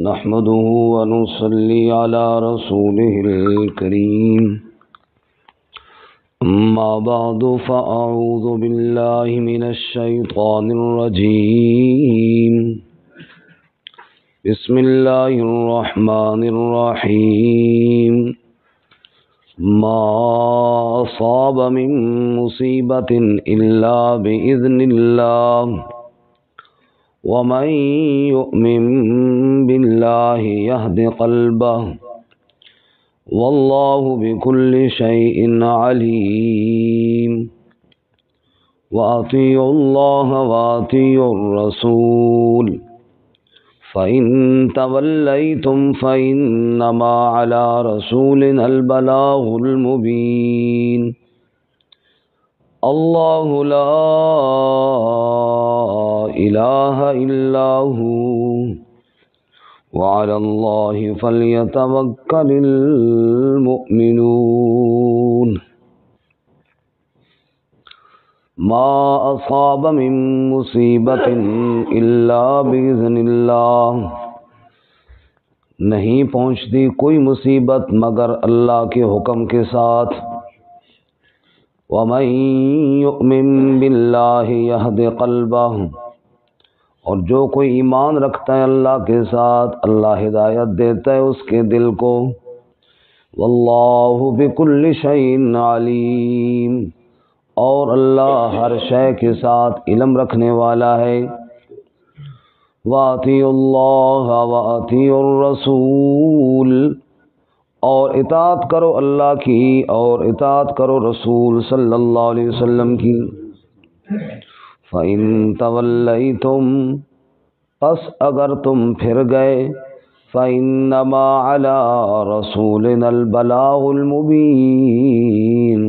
نحمده ونصلي على رسوله الكريم أما بعد فأعوذ بالله من الشيطان الرجيم بسم الله الرحمن الرحيم ما أصاب من مصيبة إلا بإذن الله ومن يؤمن بالله يهد قلبه والله بكل شيء عليم وأطيعوا الله وأطيعوا الرسول فإن توليتم فإنما على رسولنا البلاغ المبين الله لا إله إلا هو وعلى الله فليتوكل المؤمنون ما أصاب من مصیبت إلا بإذن اللہ، نہیں پہنچتی کوئی مصیبت مگر اللہ کے حکم کے ساتھ. وَمَن يُؤْمِن بِاللَّهِ يَهْدِ قَلْبَهُ، اور جو کوئی ایمان رکھتا ہے اللہ کے ساتھ اللہ ہدایت دیتا ہے اس کے دل کو. وَاللَّهُ بِكُلِّ شَيْءٍ عَلِيمٌ، اور اللہ ہر شے کے ساتھ علم رکھنے والا ہے. وَأَطِيعُوا اللَّهَ وَأَطِيعُوا الرَّسُولَ، اور اطاعت کرو اللہ کی اور اطاعت کرو رسول صلی اللہ علیہ وسلم کی. فَإِن تَوَلَّيْتُمْ، پس اگر تم پھر گئے، فَإِنَّمَا عَلَىٰ رَسُولِنَا الْبَلَاغُ الْمُبِينُ،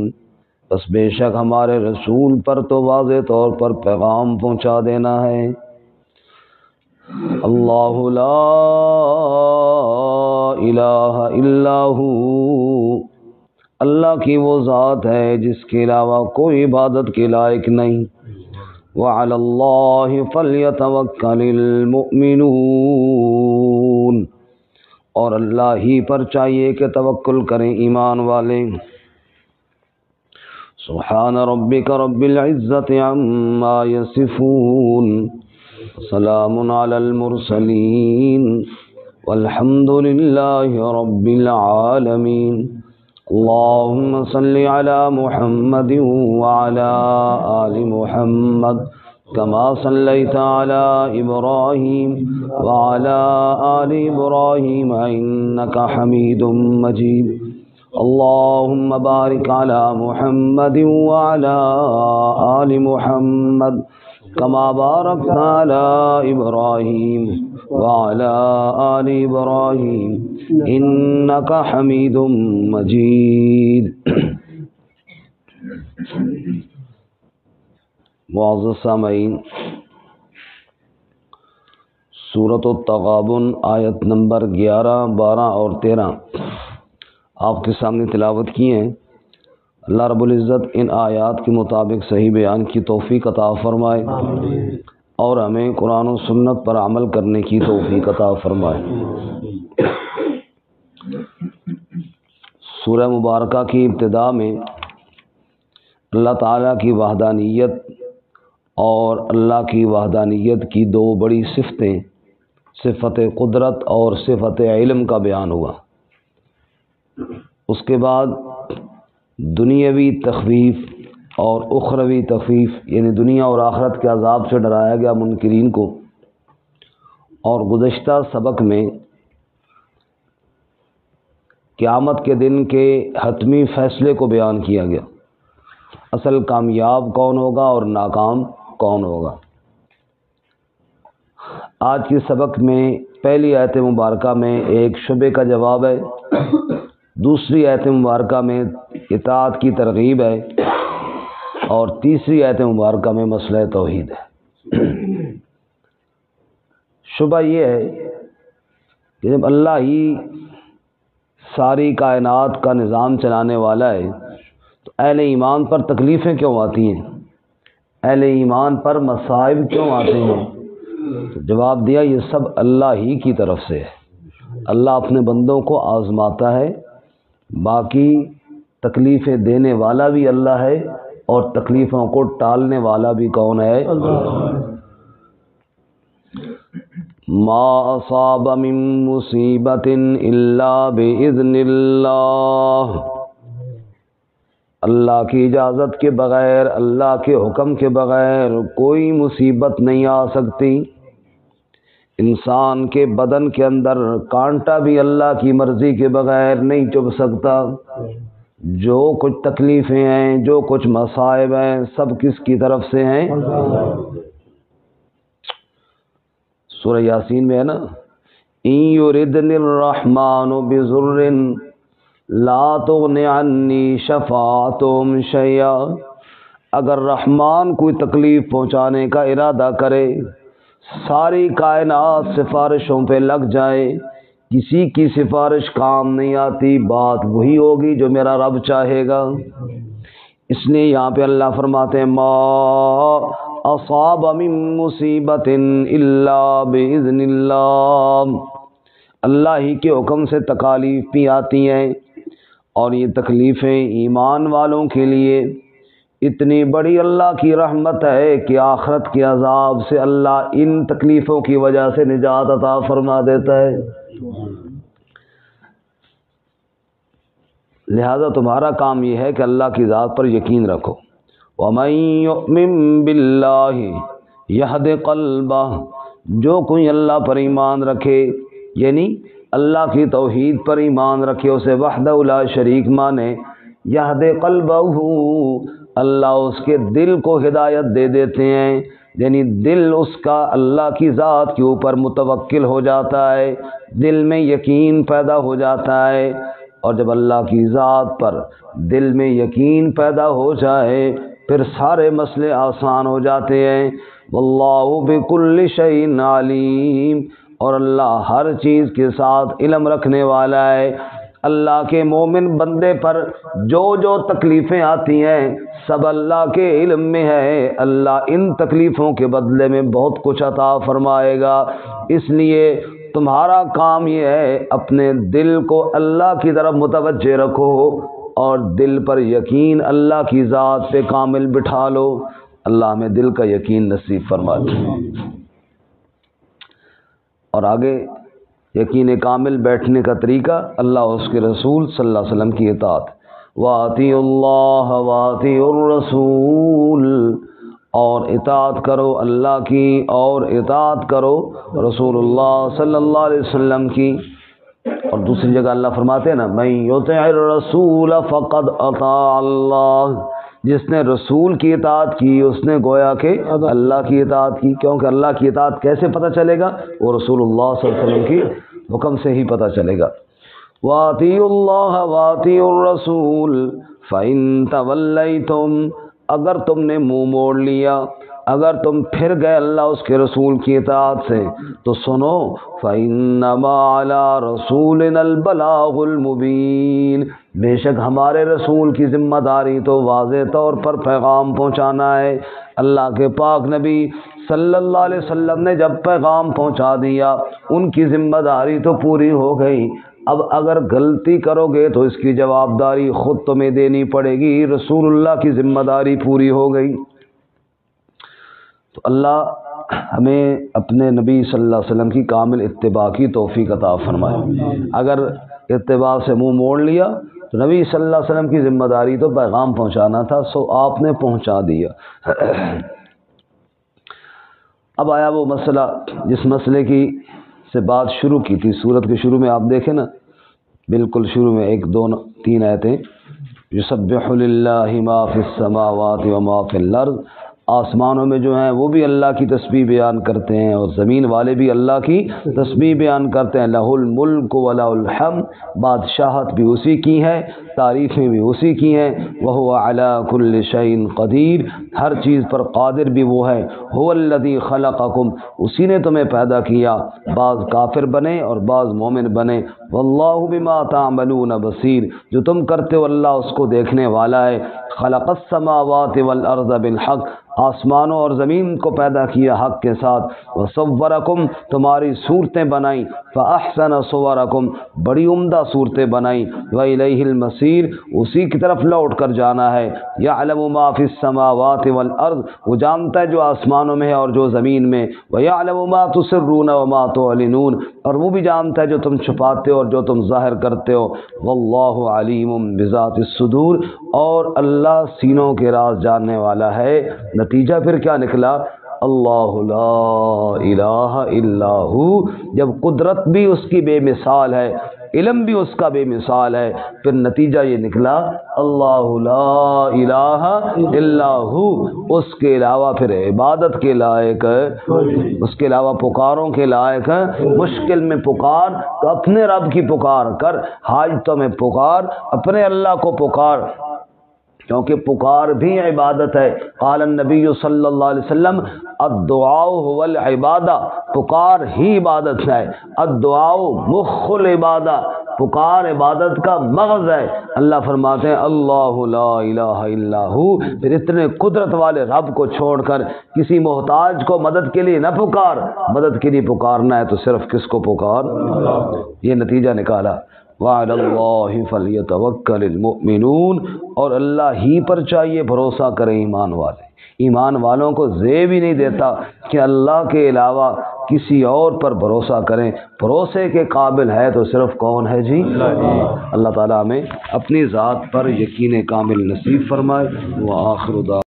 بس بے شک ہمارے رسول پر تو واضح طور پر پیغام پہنچا دینا ہے. اللہ لا الہ الا ہو، اللہ کی وہ ذات ہے جس کے علاوہ کوئی عبادت کے لائق نہیں. وعلی اللہ فلیتوکل المؤمنون، اور اللہ ہی پر چاہیے کہ توکل کریں ایمان والے. سبحان ربک رب العزت عما یصفون، سلام علی المرسلین والحمد للہ رب العالمین. اللہم صل علی محمد وعلی آل محمد کما صلیت علی ابراہیم وعلی آل ابراہیم انک حمید مجید. اللہم بارک علی محمد وعلی آل محمد کما بارکت علی ابراہیم وعلی آل ابراہیم انک حمید مجید. معزز سامعین، سورۃ التغابن آیت نمبر 11، 12 اور 13 آپ کے سامنے تلاوت کی ہیں. اللہ رب العزت ان آیات کے مطابق صحیح بیان کی توفیق عطا فرمائے اور ہمیں قرآن و سنت پر عمل کرنے کی توفیق عطا فرمائے. سورہ مبارکہ کی ابتدا میں اللہ تعالیٰ کی وحدانیت اور اللہ کی وحدانیت کی دو بڑی صفتیں، صفت قدرت اور صفت علم کا بیان ہوا. اس کے بعد دنیاوی تخویف اور اخروی تخویف، یعنی دنیا اور آخرت کے عذاب سے ڈرایا گیا منکرین کو. اور گزشتہ سبق میں قیامت کے دن کے حتمی فیصلے کو بیان کیا گیا، اصل کامیاب کون ہوگا اور ناکام کون ہوگا. آج کے سبق میں پہلی آیت مبارکہ میں ایک شبہ کا جواب ہے، دوسری آیت مبارکہ میں اطاعت کی ترغیب ہے، اور تیسری آیت مبارکہ میں مسئلہ توحید ہے. شبہ یہ ہے کہ جب اللہ ہی ساری کائنات کا نظام چلانے والا ہے تو اہل ایمان پر تکلیفیں کیوں آتی ہیں، اہل ایمان پر مصائب کیوں آتے ہیں؟ تو جواب دیا یہ سب اللہ ہی کی طرف سے ہے. اللہ اپنے بندوں کو آزماتا ہے، باقی تکلیفیں دینے والا بھی اللہ ہے اور تکلیفوں کو ٹالنے والا بھی کون ہے؟ ما اصاب من مصیبت الا باذن اللہ، اللہ کی اجازت کے بغیر، اللہ کے حکم کے بغیر کوئی مصیبت نہیں آ سکتی۔ انسان کے بدن کے اندر کانٹا بھی اللہ کی مرضی کے بغیر نہیں چبھ سکتا۔ جو کچھ تکلیفیں ہیں، جو کچھ مصائب ہیں، سب کس کی طرف سے ہیں؟ سورہ یاسین میں ہے نا، ان یردنی الرحمن بضر لا تغن عنی شفاعتهم شیئا، اگر رحمان کوئی تکلیف پہنچانے کا ارادہ کرے، ساری کائنات سفارشوں پہ لگ جائے، کسی کی سفارش کام نہیں آتی، بات وہی ہوگی جو میرا رب چاہے گا۔ اس لیے یہاں پہ اللہ فرماتے ہیں ما اصاب من مصیبت الا باذن اللہ، اللہ ہی کے حکم سے تکالیف بھی آتی ہیں، اور یہ تکلیفیں ایمان والوں کے لیے اتنی بڑی اللہ کی رحمت ہے کہ آخرت کے عذاب سے اللہ ان تکلیفوں کی وجہ سے نجات عطا فرما دیتا ہے۔ لہذا تمہارا کام یہ ہے کہ اللہ کی ذات پر یقین رکھو۔ وَمَن يُؤْمِن بِاللَّهِ يَهْدِ قَلْبَهُ، جو کوئی اللہ پر ایمان رکھے، یعنی اللہ کی توحید پر ایمان رکھے، اسے وحدہ لا شریک مانے، یہد قلبہ، اللہ اس کے دل کو ہدایت دے دیتے ہیں، یعنی دل اس کا اللہ کی ذات کے اوپر متوکل ہو جاتا ہے، دل میں یقین پیدا ہو جاتا ہے، اور جب اللہ کی ذات پر دل میں یقین پیدا ہو جائے پھر سارے مسئلے آسان ہو جاتے ہیں۔ واللہ بکل شیء علیم، اور اللہ ہر چیز کے ساتھ علم رکھنے والا ہے۔ اللہ کے مومن بندے پر جو جو تکلیفیں آتی ہیں سب اللہ کے علم میں ہے، اللہ ان تکلیفوں کے بدلے میں بہت کچھ عطا فرمائے گا۔ اس لیے تمہارا کام یہ ہے اپنے دل کو اللہ کی طرف متوجہ رکھو اور دل پر یقین اللہ کی ذات پہ کامل بٹھا لو۔ اللہ ہمیں دل کا یقین نصیب فرما دے۔ اور آگے یقین کامل بیٹھنے کا طریقہ اللہ اور اس کے رسول صلی اللہ علیہ وسلم کی اطاعت، وَأَطِیعُوا اللَّهَ وَأَطِیعُوا الرَّسُولَ، اور اطاعت کرو اللہ کی اور اطاعت کرو رسول اللہ صلی اللہ علیہ وسلم کی۔ اور دوسری جگہ اللہ فرماتے ہیں نا، مَن یُطِعِ الرَّسُولَ فَقَدْ أَطَاعَ اللَّهَ، جس نے رسول کی اطاعت کی اس نے گویا کہ اللہ کی اطاعت کی، کیونکہ اللہ کی اطاعت کیسے پتہ چلے گا؟ وہ رسول اللہ صلی اللہ علیہ وسلم کی حکم سے ہی پتہ چلے گا۔ وَأَطِیعُوا اللَّهَ وَأَطِیعُوا الرَّسُولَ فَإِن تَوَلَّیْتُمْ، اگر تم نے منہ موڑ لیا، اگر تم پھر گئے اللہ اس کے رسول کی اطاعت سے، تو سنو فَإِنَّمَا عَلَىٰ رَسُولِنَا الْبَلَاغُ الْمُبِينُ، بے شک ہمارے رسول کی ذمہ داری تو واضح طور پر پیغام پہنچانا ہے۔ اللہ کے پاک نبی صلی اللہ علیہ وسلم نے جب پیغام پہنچا دیا ان کی ذمہ داری تو پوری ہو گئی۔ اب اگر غلطی کرو گے تو اس کی جواب داری خود تمہیں دینی پڑے گی، رسول اللہ کی ذمہ داری پوری ہو گئی۔ تو اللہ ہمیں اپنے نبی صلی اللہ علیہ وسلم کی کامل اتباع کی توفیق عطا فرمائے۔ اگر اتباع سے منہ موڑ لیا تو نبی صلی اللہ علیہ وسلم کی ذمہ داری تو پیغام پہنچانا تھا، سو آپ نے پہنچا دیا۔ اب آیا وہ مسئلہ جس مسئلے کی سے بات شروع کی تھی سورت کے شروع میں، آپ دیکھیں نا بالکل شروع میں 1 2 3 آیتیں، یسبح للہ ما فی السماوات وما فی الارض، آسمانوں میں جو ہیں وہ بھی اللہ کی تسبیح بیان کرتے ہیں اور زمین والے بھی اللہ کی تسبیح بیان کرتے ہیں۔ لہ الملک ولہ الحمد، بادشاہت بھی اسی کی ہے، تعریفیں بھی اسی کی ہیں۔ وہو علی کل شیء قدیر، ہر چیز پر قادر بھی وہ ہے۔ هو الذی خلقکم، اسی نے تمہیں پیدا کیا، بعض کافر بنے اور بعض مومن بنے۔ واللہ بما تعملون بصیر، جو تم کرتے ہو اللہ اس کو دیکھنے والا ہے۔ خلق السماوات والارض بالحق، آسمانوں اور زمین کو پیدا کیا حق کے ساتھ۔ وصورکم، تمہاری صورتیں بنائیں فأحسن صورکم، بڑی عمدہ صورتیں بنائیں، وإلیہ المصیر، اسی کی طرف لوٹ کر جانا ہے، یعلم ما فی السماوات والارض، وہ جانتا ہے جو آسمانوں میں ہے اور جو زمین میں، ویعلم ما تسرون وما تعلنون، اور وہ بھی جانتا ہے جو تم چھپاتے ہو اور جو تم ظاہر کرتے ہو، واللہ علیم بذات الصدور، اور اللہ سینوں کے راز جاننے والا ہے۔ نتیجہ پھر کیا نکلا؟ اللہ لا الہ الا ہو، جب قدرت بھی اس کی بے مثال ہے، علم بھی اس کا بے مثال ہے، پھر نتیجہ یہ نکلا اللہ لا الہ الا ہو، اس کے علاوہ پھر عبادت کے لائق، اس کے علاوہ پکاروں کے لائق، مشکل میں پکار تو اپنے رب کی پکار کر، حاجتوں میں پکار اپنے اللہ کو پکار، کیونکہ پکار بھی عبادت ہے۔ قال النبی صلی اللہ علیہ وسلم الدعاء هو العبادہ، پکار ہی عبادت ہے، الدعاء مخ العبادہ، پکار عبادت کا مغز ہے۔ اللہ فرماتے ہیں اللہ لا الہ الا ہو، پھر اتنے قدرت والے رب کو چھوڑ کر کسی محتاج کو مدد کے لیے نہ پکار، مدد کے لیے پکارنا ہے تو صرف کس کو پکار؟ یہ نتیجہ نکالا۔ وعلی اللہ فلیتوکل المؤمنون، اور اللہ ہی پر چاہیے بھروسہ کریں ایمان والے۔ ایمان والوں کو زیب ہی نہیں دیتا کہ اللہ کے علاوہ کسی اور پر بھروسہ کریں، بھروسے کے قابل ہے تو صرف کون ہے جی؟ اللہ تعالیٰ ہمیں اپنی ذات پر یقین کامل نصیب فرمائے۔ وآخر دعوانا